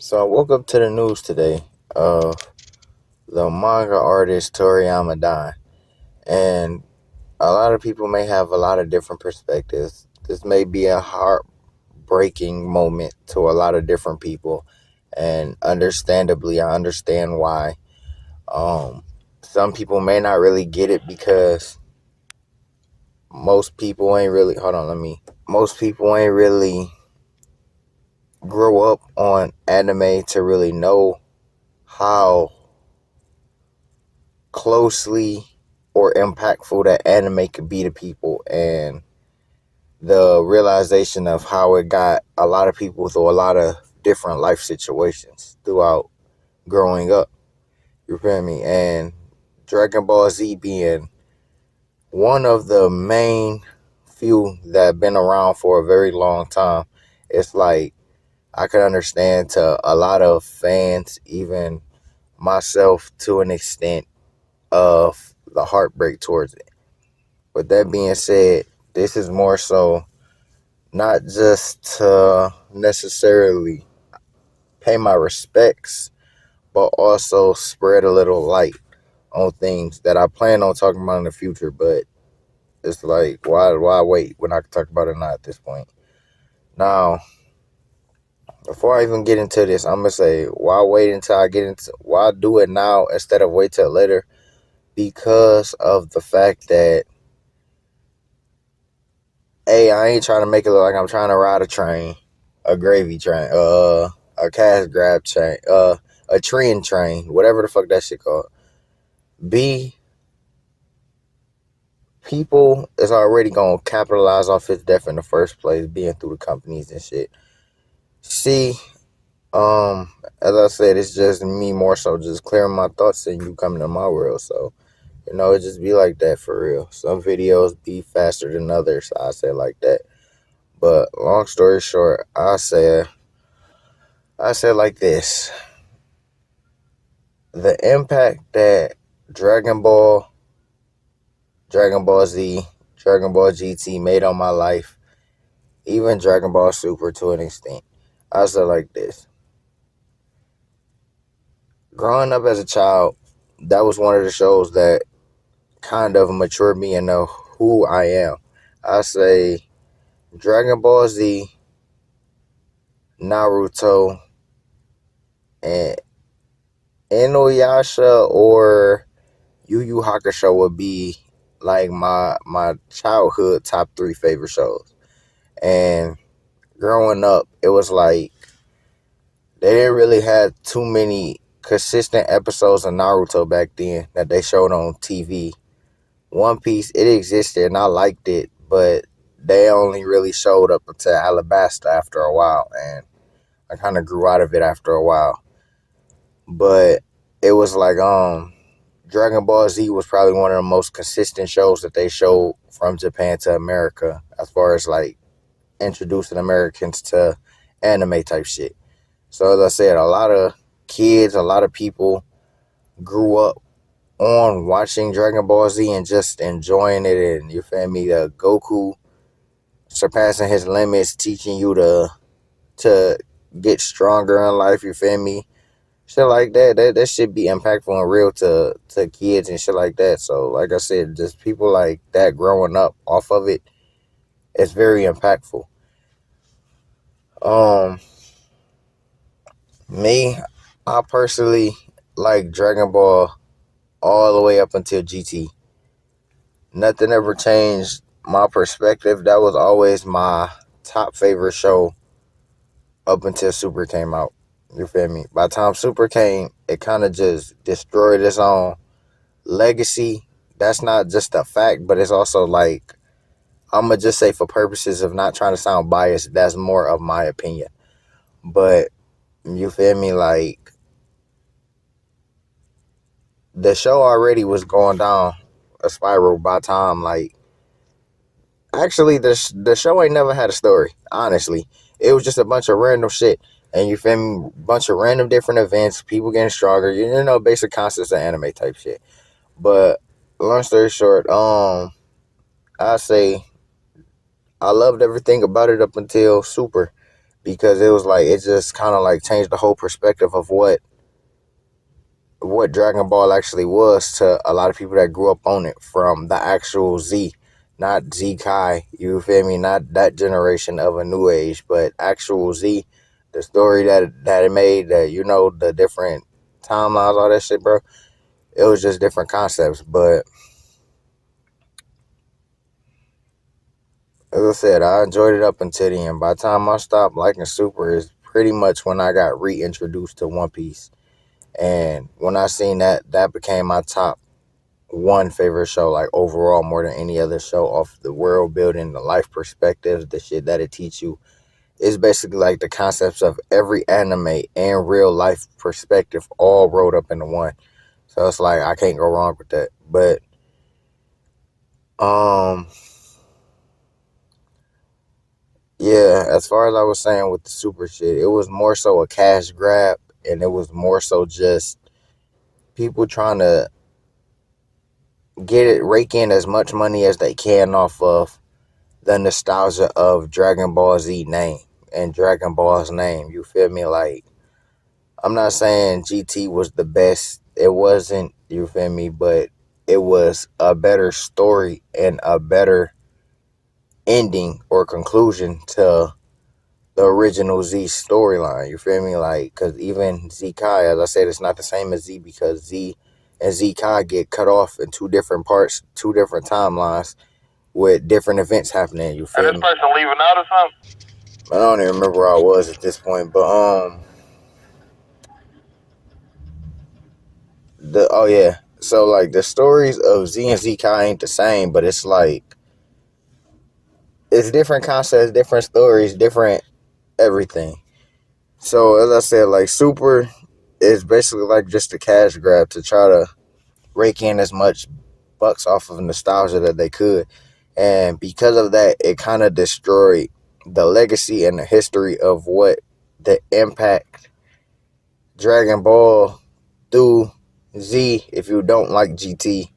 So I woke up to the news today of the manga artist Toriyama dying, and a lot of people may have a lot of different perspectives. This may be a heartbreaking moment to a lot of different people, and understandably, I understand why. Um, some people may not really get it because most people ain't really. Hold on, let me. Most people ain't really grow up on anime to really know how closely or impactful that anime could be to people, and the realization of how it got a lot of people through a lot of different life situations throughout growing up. You feel me? And Dragon Ball Z being one of the main few that have been around for a very long time, it's like I can understand to a lot of fans, even myself to an extent, of the heartbreak towards it. With that being said, this is more so not just to necessarily pay my respects, but also spread a little light on things that I plan on talking about in the future. But it's like, why wait when I can talk about it now at this point? Now, before I even get into this, I'm gonna say, why wait until I get into? Why do it now instead of wait till later? Because of the fact that, hey, I ain't trying to make it look like I'm trying to ride a train, a gravy train, a cash grab train, a trend train, whatever the fuck that shit called. B, people is already gonna capitalize off his death in the first place, being through the companies and shit. C, as I said, it's just me more so just clearing my thoughts and you coming to my world. So, it just be like that for real. Some videos be faster than others. I say like that. But long story short, I said like this: the impact that Dragon Ball, Dragon Ball Z, Dragon Ball GT made on my life, even Dragon Ball Super to an extent. I said like this: growing up as a child, that was one of the shows that kind of matured me into who I am. I say Dragon Ball Z, Naruto, and Inuyasha or Yu Yu Hakusho would be like my childhood top three favorite shows. And growing up, it was like they didn't really have too many consistent episodes of Naruto back then that they showed on TV. One Piece, it existed and I liked it, but they only really showed up until Alabasta after a while, and I kind of grew out of it after a while. But it was like Dragon Ball Z was probably one of the most consistent shows that they showed from Japan to America as far as like introducing Americans to anime type shit. So as I said, a lot of kids, a lot of people grew up on watching Dragon Ball Z and just enjoying it, and you feel me, Goku surpassing his limits, teaching you to get stronger in life, you feel me? Shit like that, that should be impactful and real to kids and shit like that. So like I said, just people like that growing up off of it, it's very impactful. Um Me, I personally like Dragon Ball all the way up until GT. Nothing ever changed my perspective. That was always my top favorite show up until Super came out. You feel me? By the time Super came, it kind of just destroyed its own legacy. That's not just a fact, but it's also like, I'm going to just say, for purposes of not trying to sound biased, that's more of my opinion. But you feel me? Like, the show already was going down a spiral by time, like, actually, the show ain't never had a story. Honestly, it was just a bunch of random shit, and you feel me? Bunch of random different events, people getting stronger. You know, basic concepts of anime type shit. But long story short, I say I loved everything about it up until Super, because it was like it just kind of like changed the whole perspective of what Dragon Ball actually was to a lot of people that grew up on it from the actual Z, not Z Kai, you feel me? Not that generation of a new age, but actual Z, the story that it made, that the different timelines, all that shit, bro. It was just different concepts, but as I said, I enjoyed it up until the end. By the time I stopped liking Super is pretty much when I got reintroduced to One Piece. And when I seen that became my top one favorite show, like overall, more than any other show, off the world building, the life perspectives, the shit that it teach you. It's basically like the concepts of every anime and real life perspective all rolled up into one. So it's like I can't go wrong with that. But yeah, as far as I was saying with the super shit, it was more so a cash grab, and it was more so just people trying to rake in as much money as they can off of the nostalgia of Dragon Ball Z name and Dragon Ball's name. You feel me? Like, I'm not saying GT was the best. It wasn't, you feel me? But it was a better story and a better ending or conclusion to the original Z storyline. You feel me? Like, because even Z Kai, as I said, it's not the same as Z, because Z and Z Kai get cut off in two different parts, two different timelines with different events happening. You feel me? This person leaving out or something? I don't even remember where I was at this point, but oh yeah. So like the stories of Z and Z Kai ain't the same, but it's like it's different concepts, different stories, different everything. So as I said, like Super is basically like just a cash grab to try to rake in as much bucks off of nostalgia that they could. And because of that, it kind of destroyed the legacy and the history of what the impact Dragon Ball through Z, if you don't like GT,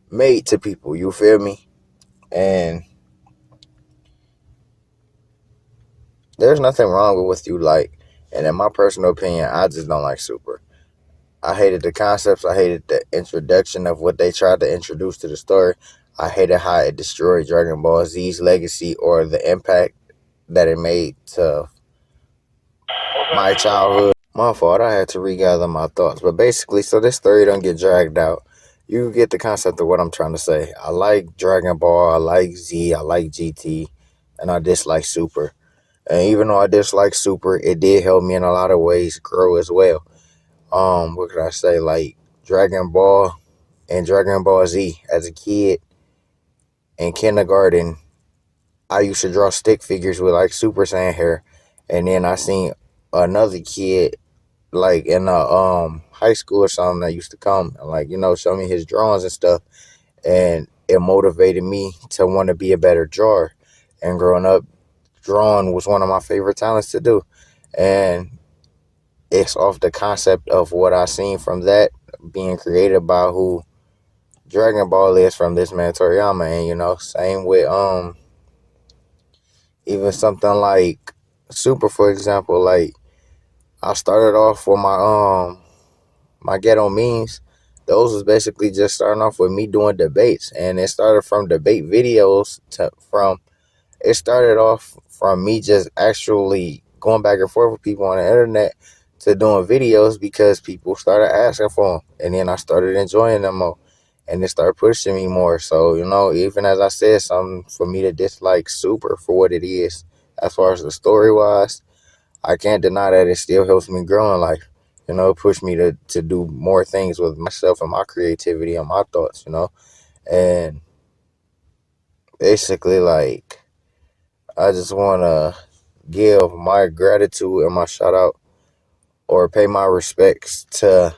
made to people. You feel me? And there's nothing wrong with what you like. And in my personal opinion, I just don't like Super. I hated the concepts. I hated the introduction of what they tried to introduce to the story. I hated how it destroyed Dragon Ball Z's legacy or the impact that it made to my childhood. My fault. I had to regather my thoughts. But basically, so this story don't get dragged out. You get the concept of what I'm trying to say. I like Dragon Ball. I like Z. I like GT. And I dislike Super. And even though I dislike Super, it did help me in a lot of ways grow as well. What could I say? Like Dragon Ball and Dragon Ball Z. As a kid in kindergarten, I used to draw stick figures with like Super Saiyan hair. And then I seen another kid like in high school or something that used to come and like, show me his drawings and stuff. And it motivated me to want to be a better drawer. And growing up, drawing was one of my favorite talents to do. And it's off the concept of what I seen from that being created by who Dragon Ball is, from this man Toriyama. And same with even something like Super, for example. Like I started off with my ghetto memes. Those was basically just starting off with me doing debates, and it started from debate videos it started off from me just actually going back and forth with people on the internet to doing videos because people started asking for them, and then I started enjoying them more, and it started pushing me more. So even as I said, something for me to dislike Super for what it is, as far as the story wise, I can't deny that it still helps me grow in life. Push me to do more things with myself and my creativity and my thoughts, And basically, like, I just want to give my gratitude and my shout out or pay my respects to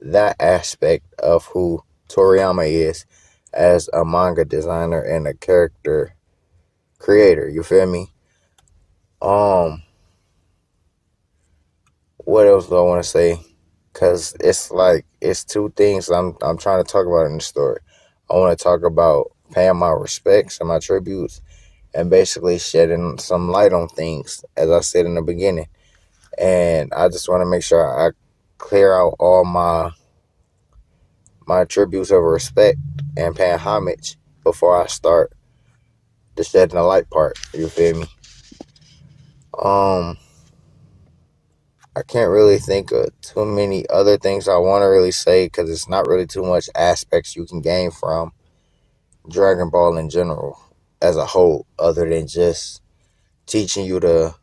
that aspect of who Toriyama is as a manga designer and a character creator. You feel me? What else do I want to say? Because it's like, it's two things I'm trying to talk about in the story. I want to talk about paying my respects and my tributes, and basically shedding some light on things, as I said in the beginning. And I just want to make sure I clear out all my attributes of respect and paying homage before I start the shedding the light part. You feel me? Um, I can't really think of too many other things I want to really say because it's not really too much aspects you can gain from Dragon Ball in general as a whole, other than just teaching you to,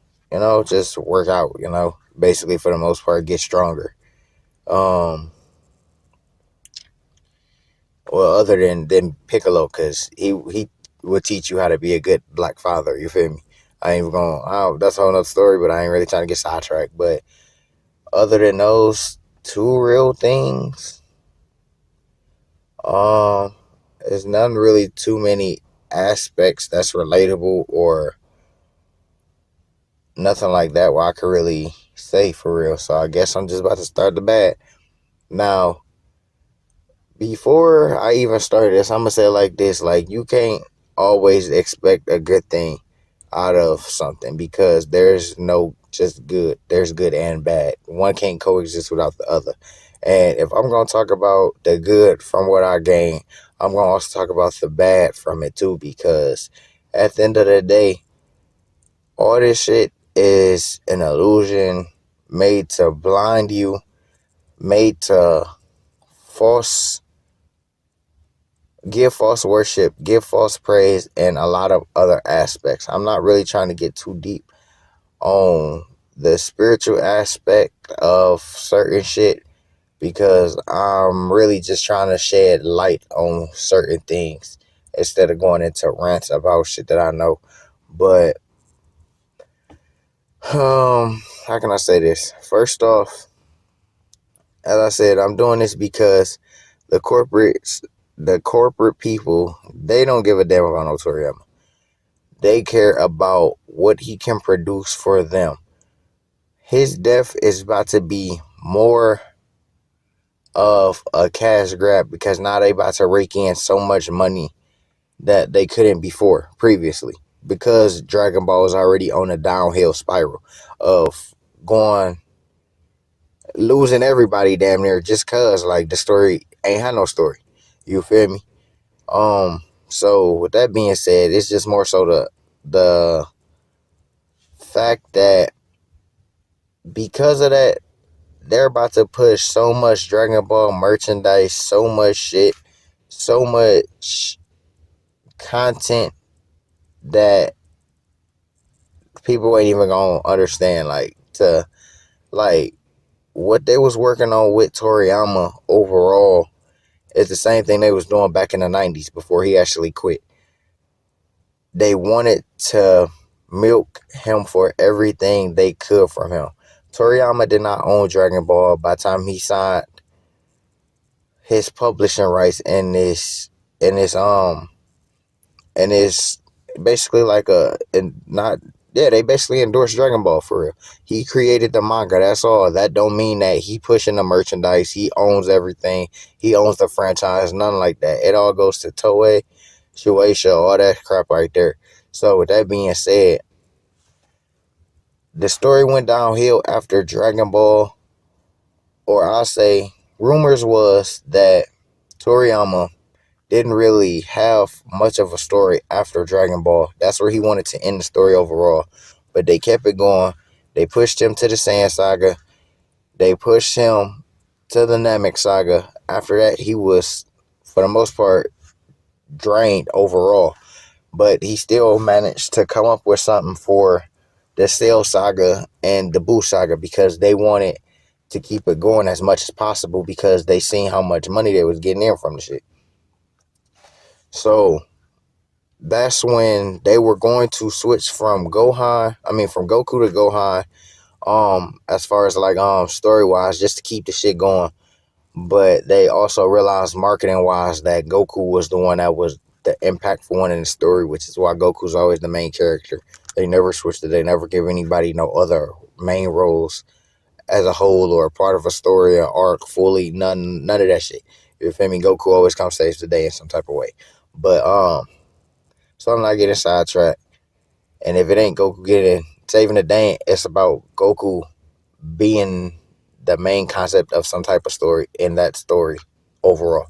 just work out, basically for the most part, get stronger. Um, well, other than Piccolo, because he will teach you how to be a good black father. You feel me? I ain't even going. That's a whole nother story, but I ain't really trying to get sidetracked. But other than those two real things, um, there's none really too many aspects that's relatable or nothing like that where I could really say for real. So I guess I'm just about to start the bad. Now, before I even start this, I'm gonna say it like this: like you can't always expect a good thing out of something because there's no just good. There's good and bad. One can't coexist without the other. And if I'm gonna talk about the good from what I gain, I'm gonna also talk about the bad from it too because at the end of the day, all this shit is an illusion made to blind you, made to false give false worship, give false praise, and a lot of other aspects. I'm not really trying to get too deep on the spiritual aspect of certain shit because I'm really just trying to shed light on certain things instead of going into rants about shit that I know. But how can I say this? First off, as I said, I'm doing this because the corporate people, they don't give a damn about no Toriyama. They care about what he can produce for them. His death is about to be more of a cash grab because now they about to rake in so much money that they couldn't before previously because Dragon Ball is already on a downhill spiral of going losing everybody damn near just cause like the story ain't had no story. You feel me? So with that being said, it's just more so the fact that because of that, they're about to push so much Dragon Ball merchandise, so much shit, so much content that people ain't even gonna understand. Like what they was working on with Toriyama overall is the same thing they was doing back in the 90s before he actually quit. They wanted to milk him for everything they could from him. Toriyama did not own Dragon Ball by the time he signed his publishing rights and it's basically like a and not yeah, they basically endorsed Dragon Ball for real. He created the manga, that's all. That don't mean that he pushing the merchandise, he owns everything, he owns the franchise, nothing like that. It all goes to Toei, Shueisha, all that crap right there. So with that being said, the story went downhill after Dragon Ball, or I'll say rumors was that Toriyama didn't really have much of a story after Dragon Ball. That's where he wanted to end the story overall. But they kept it going. They pushed him to the Saiyan Saga. They pushed him to the Namek Saga. After that, he was, for the most part, drained overall. But he still managed to come up with something for the Cell Saga and the Boo Saga because they wanted to keep it going as much as possible because they seen how much money they was getting in from the shit. So that's when they were going to switch from from Goku to Gohan, as far as like story wise, just to keep the shit going. But they also realized marketing wise that Goku was the one that was the impactful one in the story, which is why Goku's always the main character. They never switched it. They never give anybody no other main roles as a whole or a part of a story or arc fully. None of that shit. You feel me? Goku always comes saves the day in some type of way. But so I'm not getting sidetracked. And if it ain't Goku getting saving the day, it's about Goku being the main concept of some type of story in that story overall.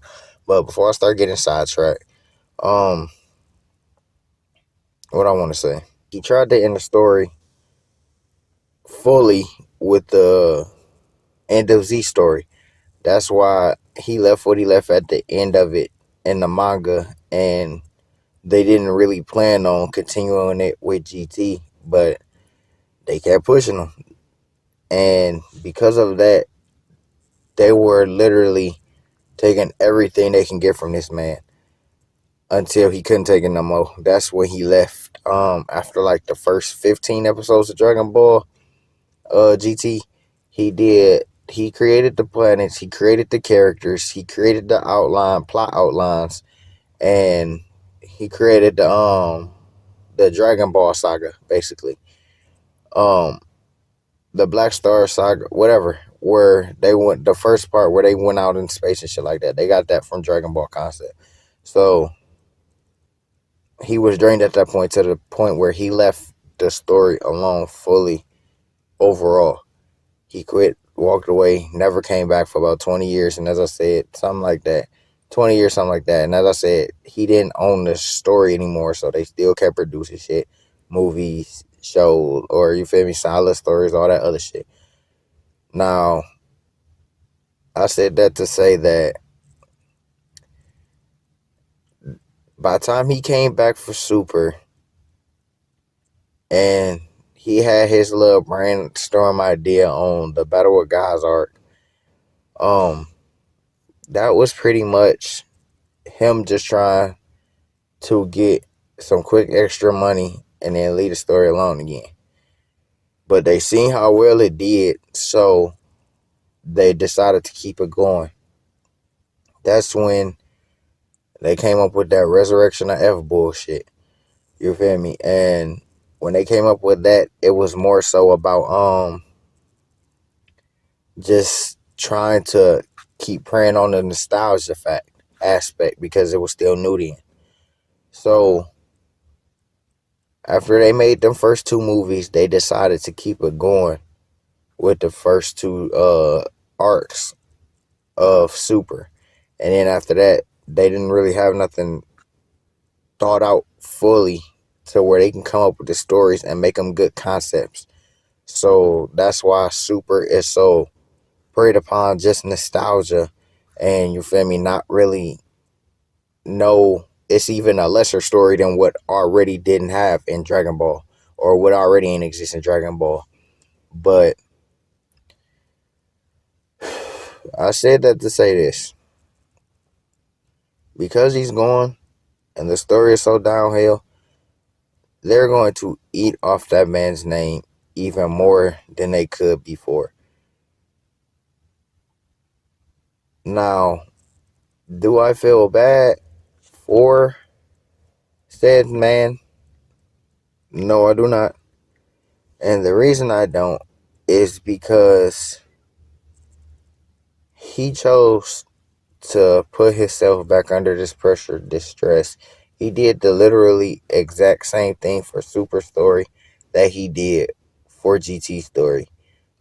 But before I start getting sidetracked, um, what I want to say, he tried to end the story fully with the end of Z story. That's why he left what he left at the end of it in the manga, and they didn't really plan on continuing it with GT, but they kept pushing him, and because of that, they were literally taking everything they can get from this man until he couldn't take it no more. That's when he left. After like the first 15 episodes of Dragon Ball GT, he created the planets, he created the characters, he created the plot outlines, and he created the Dragon Ball saga, basically. Um the Black Star saga, whatever, where they went the first part where they went out in space and shit like that. They got that from Dragon Ball concept. So he was drained at that point to the point where he left the story alone fully overall. He quit, walked away, never came back for about 20 years. And as I said, something like that. 20 years, something like that. And as I said, he didn't own the story anymore, so they still kept producing shit, movies, shows, or you feel me, silent stories, all that other shit. Now, I said that to say that by the time he came back for Super and he had his little brainstorm idea on the Battle with Gods arc, um, that was pretty much him just trying to get some quick extra money and then leave the story alone again. But they seen how well it did, so they decided to keep it going. That's when they came up with that Resurrection of F bullshit. You feel me? And when they came up with that, it was more so about just trying to keep preying on the nostalgia aspect because it was still new then. So after they made them first two movies, they decided to keep it going with the first two arcs of Super. And then after that, they didn't really have nothing thought out fully to where they can come up with the stories and make them good concepts. So that's why Super is so preyed upon just nostalgia, and you feel me, not really know it's even a lesser story than what already didn't have in Dragon Ball or what already ain't exist in Dragon Ball. But I said that to say this. Because he's gone and the story is so downhill, they're going to eat off that man's name even more than they could before. Now, do I feel bad for said man? No, I do not. And the reason I don't is because he chose to put himself back under this pressure, this stress. He did the literally exact same thing for Super Story that he did for GT Story.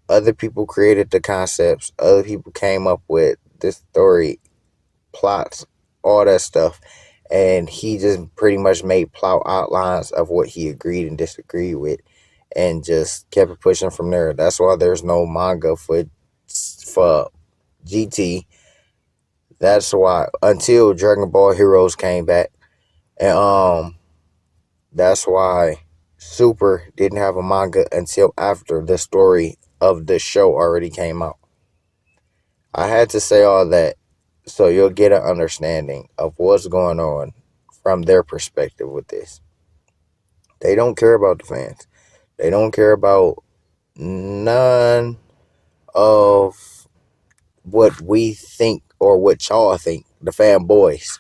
Other people created the concepts, other people came up with this story, plots, all that stuff. And he just pretty much made plot outlines of what he agreed and disagreed with and just kept it pushing from there. That's why there's no manga for GT. That's why until Dragon Ball Heroes came back, and that's why Super didn't have a manga until after the story of the show already came out. I had to say all that so you'll get an understanding of what's going on from their perspective with this. They don't care about the fans. They don't care about none of what we think or what y'all think, the fanboys,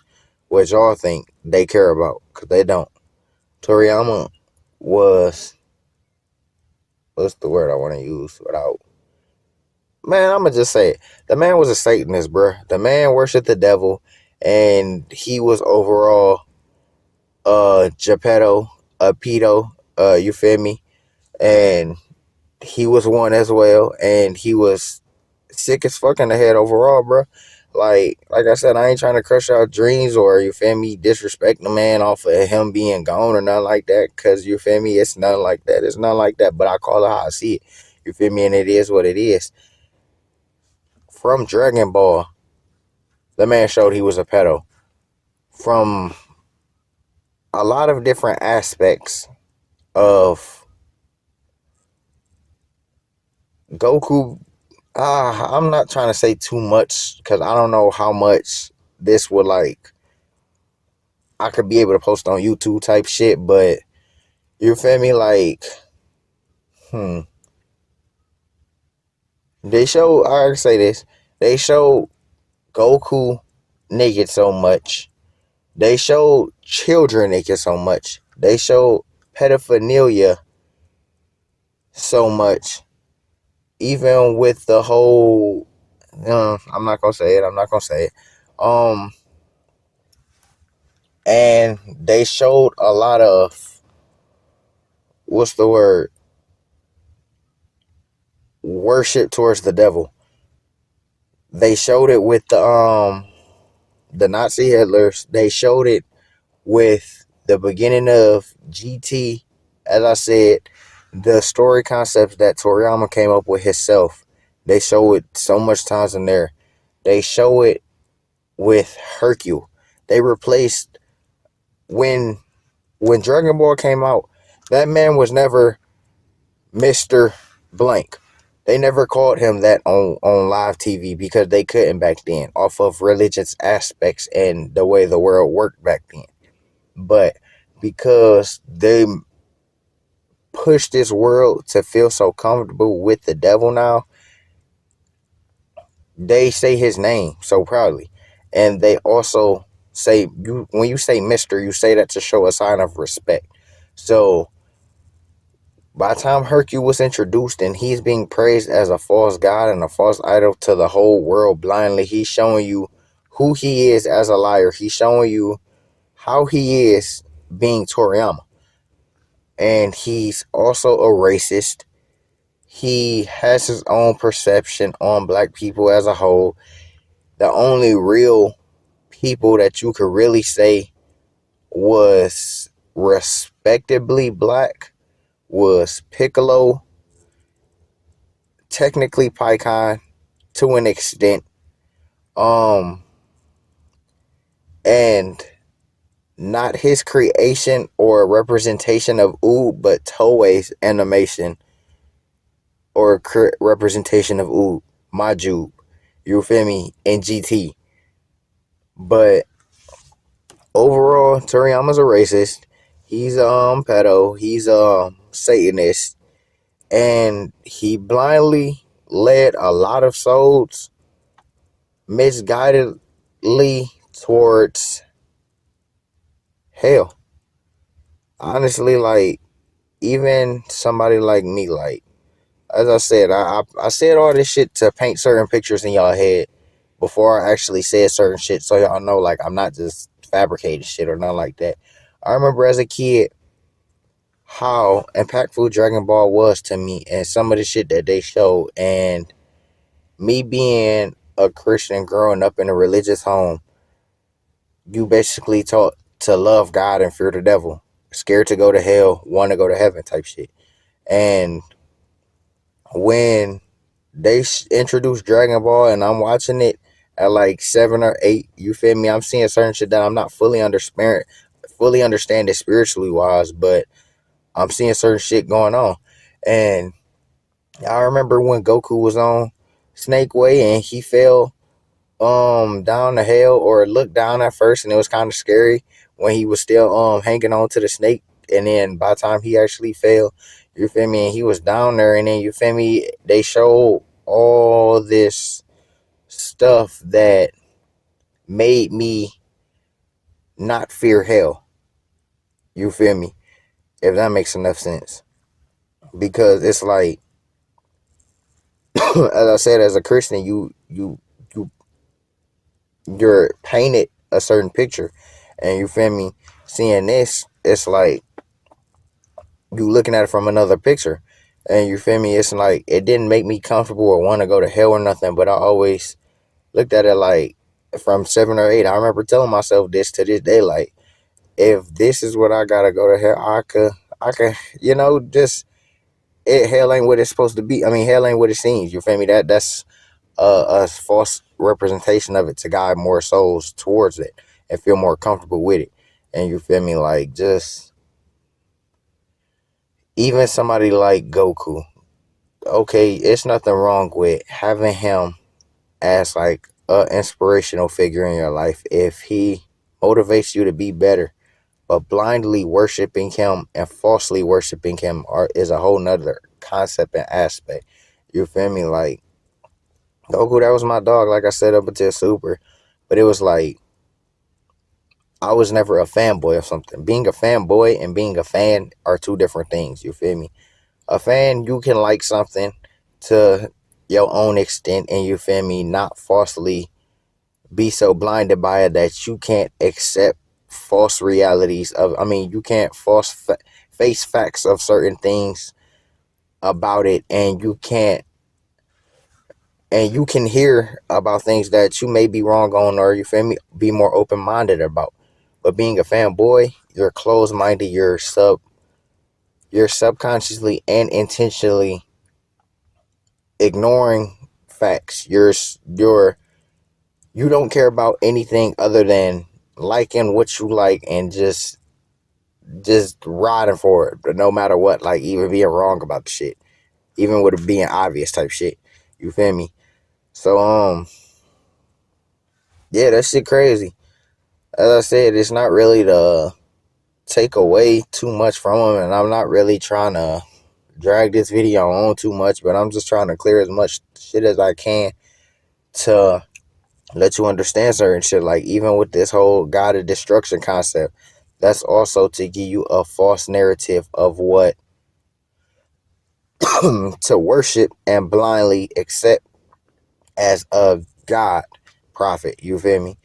what y'all think they care about, because they don't. Toriyama was, what's the word I want to use without, man, I'm going to just say it. The man was a Satanist, bruh. The man worshiped the devil, and he was overall Geppetto, a pedo, You feel me? And he was one as well, and he was sick as fuck in the head overall, bro. Like I said, I ain't trying to crush out dreams or, you feel me, disrespect the man off of him being gone or nothing like that. Cause, you feel me, it's nothing like that. It's nothing like that. But I call it how I see it. You feel me, and it is what it is. From Dragon Ball, the man showed he was a pedo. From a lot of different aspects of Goku, I'm not trying to say too much because I don't know how much this would like I could be able to post on YouTube type shit, but you feel me? Like, hmm. They show, I gotta say this, they show Goku naked so much. They show children naked so much. They show pedophilia so much. Even with the whole, I'm not gonna say it. I'm not gonna say it. And they showed a lot of, what's the word? Worship towards the devil. They showed it with the Nazi Hitlers. They showed it with the beginning of GT. As I said, the story concepts that Toriyama came up with himself. They show it so much times in there. They show it with Hercule. They replaced when Dragon Ball came out, that man was never Mr. Blank. They never called him that on live TV because they couldn't back then, off of religious aspects and the way the world worked back then. But because they pushed this world to feel so comfortable with the devil now, they say his name so proudly. And they also say, when you say Mr., you say that to show a sign of respect. So by the time Hercule was introduced and he's being praised as a false god and a false idol to the whole world blindly, he's showing you who he is as a liar. He's showing you how he is being Toriyama. And he's also a racist. He has his own perception on black people as a whole. The only real people that you could really say was respectably black was Piccolo, technically Pycon to an extent, um, and not his creation or representation of Ood, but Toei's animation or representation of Ood, Majub, you feel me, in GT. But overall, Toriyama's a racist. He's pedo. He's Satanist, and he blindly led a lot of souls misguidedly towards hell. Honestly, like, even somebody like me, like, as I said, I said all this shit to paint certain pictures in y'all head before I actually said certain shit, so y'all know, like, I'm not just fabricating shit or nothing like that. I remember as a kid how impactful Dragon Ball was to me and some of the shit that they showed, and me being a Christian growing up in a religious home, you basically taught to love God and fear the devil. Scared to go to hell, want to go to heaven type shit. And when they introduced Dragon Ball and I'm watching it at like 7 or 8, you feel me? I'm seeing certain shit that I'm not fully understand it spiritually wise, but I'm seeing certain shit going on. And I remember when Goku was on Snake Way and he fell down the hell, or looked down at first, and it was kind of scary when he was still hanging on to the snake, and then by the time he actually fell, you feel me, and he was down there, and then you feel me, they showed all this stuff that made me not fear hell. You feel me? If that makes enough sense. Because it's like as I said, as a Christian, you're painted a certain picture, and you feel me, seeing this, it's like you looking at it from another picture. And you feel me? It's like it didn't make me comfortable or want to go to hell or nothing, but I always looked at it like from 7 or 8. I remember telling myself this to this day, like if this is what I gotta go to hell, I could, just hell ain't what it's supposed to be. I mean, hell ain't what it seems. You feel me? That's a false representation of it to guide more souls towards it and feel more comfortable with it. And you feel me? Like just even somebody like Goku. Okay, it's nothing wrong with having him as like a inspirational figure in your life if he motivates you to be better. But blindly worshiping him and falsely worshiping him is a whole nother concept and aspect. You feel me? Like Goku, that was my dog, like I said, up until Super. But it was like I was never a fanboy of something. Being a fanboy and being a fan are two different things. You feel me? A fan, you can like something to your own extent, and you feel me, not falsely be so blinded by it that you can't accept false realities of. I mean, you can't face facts of certain things about it, and you can hear about things that you may be wrong on, or you feel me, be more open minded about. But being a fanboy, you're closed minded. You're subconsciously and intentionally ignoring facts. You don't care about anything other than liking what you like and just riding for it, but no matter what, like even being wrong about the shit, even with it being obvious type shit. You feel me? So yeah, that shit crazy. As I said, it's not really to take away too much from him, and I'm not really trying to drag this video on too much, but I'm just trying to clear as much shit as I can to let you understand certain shit. Like even with this whole God of destruction concept, that's also to give you a false narrative of what to worship and blindly accept as a God prophet. You feel me?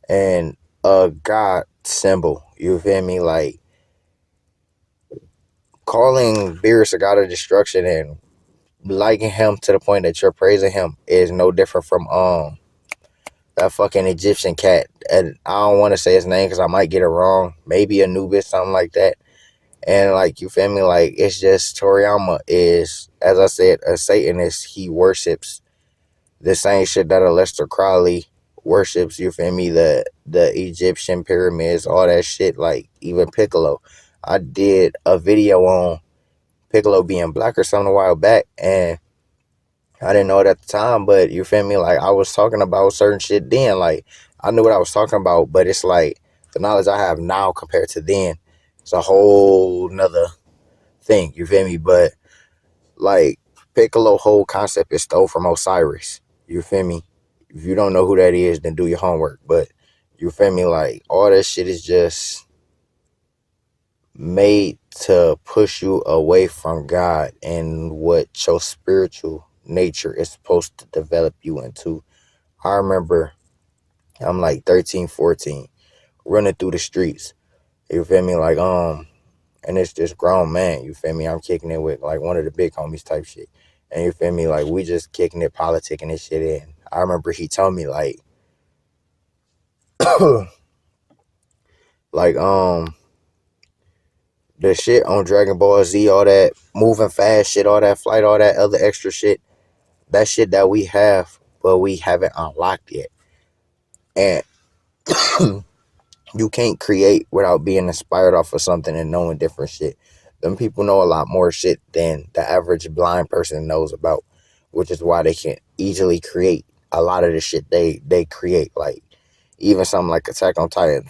And a God symbol. You feel me? Like calling Beerus a God of destruction and liking him to the point that you're praising him is no different from that fucking Egyptian cat. And I don't want to say his name because I might get it wrong. Maybe Anubis, something like that. And like, you feel me? Like, it's just Toriyama is, as I said, a Satanist. He worships the same shit that Aleister Crowley worships. You feel me? The Egyptian pyramids, all that shit. Like even Piccolo. I did a video on Piccolo being black or something a while back, and I didn't know it at the time, but you feel me? Like I was talking about certain shit then. Like I knew what I was talking about, but it's like the knowledge I have now compared to then, it's a whole nother thing. You feel me? But like Piccolo whole concept is stole from Osiris. You feel me? If you don't know who that is, then do your homework. But you feel me? Like all that shit is just made to push you away from God and what your spiritual nature is supposed to develop you into. I remember I'm like 13, 14, running through the streets. You feel me? Like, and it's this grown man, you feel me? I'm kicking it with like one of the big homies type shit. And you feel me? Like we just kicking it, politicking this shit in. I remember he told me like, like, the shit on Dragon Ball Z, all that moving fast shit, all that flight, all that other extra shit, that shit that we have, but we haven't unlocked yet. And you can't create without being inspired off of something and knowing different shit. Them people know a lot more shit than the average blind person knows about, which is why they can easily create a lot of the shit they create. Like even something like Attack on Titan.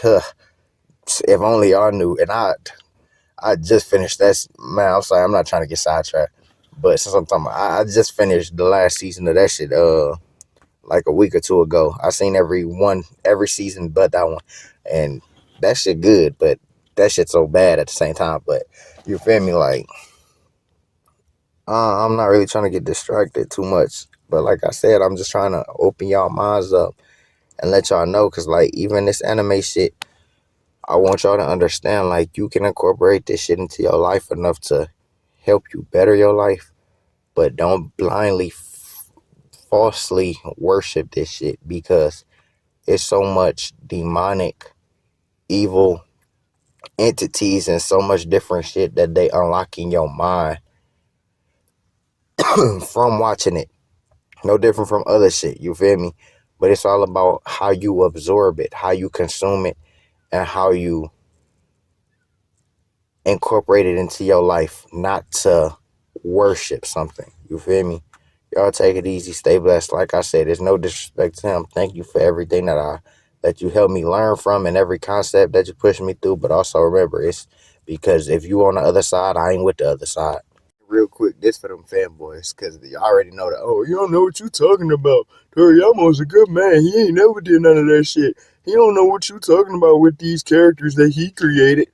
If only y'all knew. And I just finished that. Man, I'm sorry, I'm not trying to get sidetracked, but since I'm talking about, I just finished the last season of that shit like a week or two ago. I seen every season but that one, and that shit good, but that shit so bad at the same time. But you feel me? Like I'm not really trying to get distracted too much, but like I said, I'm just trying to open y'all minds up and let y'all know, cause like even this anime shit, I want y'all to understand, like, you can incorporate this shit into your life enough to help you better your life, but don't blindly, falsely worship this shit, because it's so much demonic, evil entities and so much different shit that they unlock in your mind from watching it. No different from other shit, you feel me? But it's all about how you absorb it, how you consume it, and how you incorporate it into your life, not to worship something. You feel me? Y'all take it easy, stay blessed. Like I said, there's no disrespect to him. Thank you for everything that you helped me learn from, and every concept that you pushed me through. But also remember, it's because if you on the other side, I ain't with the other side. Real quick, this for them fanboys, because you already know that, oh, you don't know what you talking about. Toriyama's a good man. He ain't never did none of that shit. He don't know what you talking about with these characters that he created.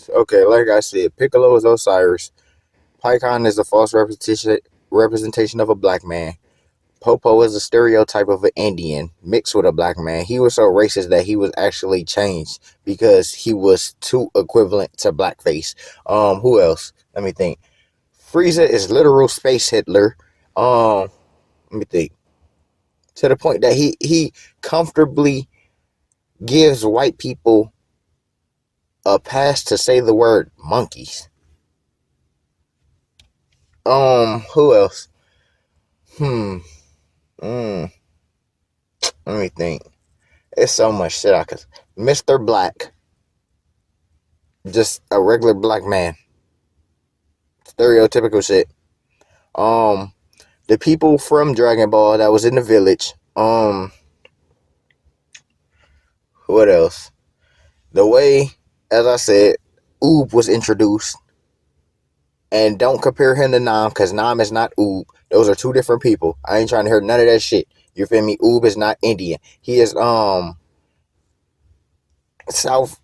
Okay, like I said, Piccolo is Osiris. Pycon is a false representation of a black man. Popo is a stereotype of an Indian mixed with a black man. He was so racist that he was actually changed because he was too equivalent to blackface. Who else? Let me think. Frieza is literal space Hitler. Let me think. To the point that he comfortably gives white people a pass to say the word monkeys. Who else? Hmm. Let me think. It's so much shit I could. Mr. Black, just a regular black man, stereotypical shit. The people from Dragon Ball that was in the village. What else? The way, as I said, Oob was introduced, and don't compare him to Nam, because Nam is not Oob. Those are two different people. I ain't trying to hear none of that shit. You feel me? Oob is not Indian. He is South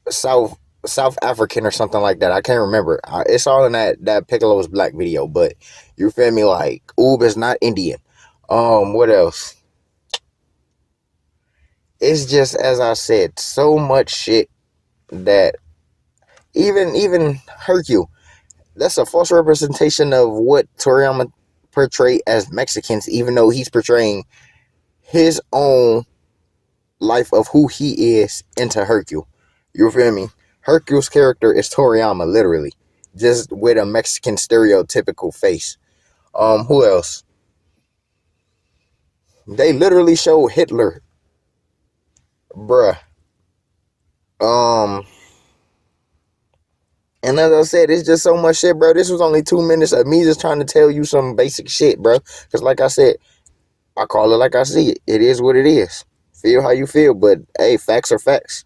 African or something like that. I can't remember. It's all in that Piccolo's Black video, but you feel me? Like, Oob is not Indian. What else? It's just, as I said, so much shit that even Hercule, that's a false representation of what Toriyama portrayed as Mexicans, even though he's portraying his own life of who he is into Hercule. You feel me? Hercule's character is Toriyama, literally, just with a Mexican stereotypical face. Who else? They literally show Hitler, bruh. And as I said, it's just so much shit, bro. This was only 2 minutes of me just trying to tell you some basic shit, bro. Because like I said, I call it like I see it. It is what it is. Feel how you feel, but hey, facts are facts.